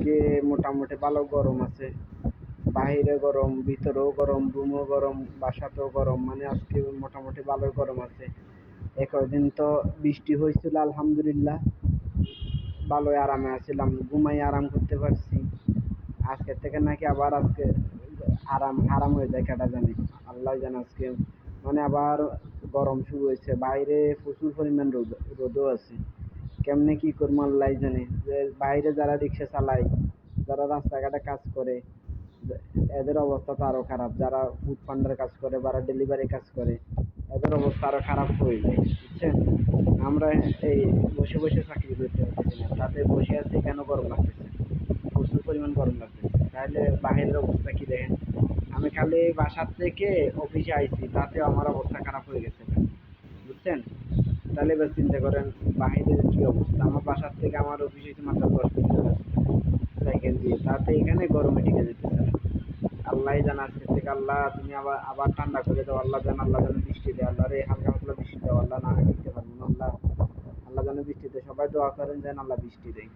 আজকে মোটামুটি ভালো গরম আছে। বাহিরে গরম, ভিতরেও গরম, রুমও গরম, বাসাতেও গরম, মানে আজকে মোটামুটি ভালোই গরম আছে। এই কয়দিন তো বৃষ্টি হয়েছিল, আলহামদুলিল্লাহ ভালোই আরামে আছিলাম, ঘুমাই আরাম করতে পারছি। আজকে থেকে নাকি আবার আজকে আরাম আরাম হয়ে যায়, কেটা জানি, আল্লাহ জানে। আজকে মানে আবার গরম শুরু হয়েছে, বাইরে প্রচুর পরিমাণ রোদও আছে। কেমনে কি করবো আল্লাহ জানে। যে বাইরে যারা রিক্সা চালায়, যারা রাস্তাঘাটে কাজ করে, এদের অবস্থা তো আরো খারাপ। যারা ফুড পান্ডার কাজ করে বা ডেলিভারি কাজ করে, এদের অবস্থা আরো খারাপ হয়ে যায়, বুঝছেন। আমরা এই বসে বসে চাকরি করতে পারতেছি না, তাতে বসে আছি কেন, গরম লাগতেছে, প্রচুর পরিমাণ গরম লাগতেছে। তাহলে বাহিরের অবস্থা কি দেখেন। আমি খালি বাসার থেকে অফিসে আইছি, তাতেও আমার অবস্থা খারাপ হয়ে গেছে, বুঝছেন। তাহলে এবার চিন্তা করেন বাহিরের কি অবস্থা। আমার বাসার থেকে আমার অফিস হয়েছে মাত্র 10 মিনিটের রাস্তা সাইকেল দিয়ে, তাতে এখানে গরমে টিকে যেতেছে না। আল্লাহ জানা, আজকের থেকে আল্লাহ তুমি আবার আবার ঠান্ডা করে দাও, আল্লাহ জান, আল্লাহ যেন বৃষ্টি দেয়, আল্লাহ রে হালকা পাতলা বৃষ্টি দাও, আল্লাহ না দিতে পারবো না, আল্লাহ, আল্লাহ যেন বৃষ্টি দেয়। সবাই দোয়া করেন যেন আল্লাহ বৃষ্টি দেয়।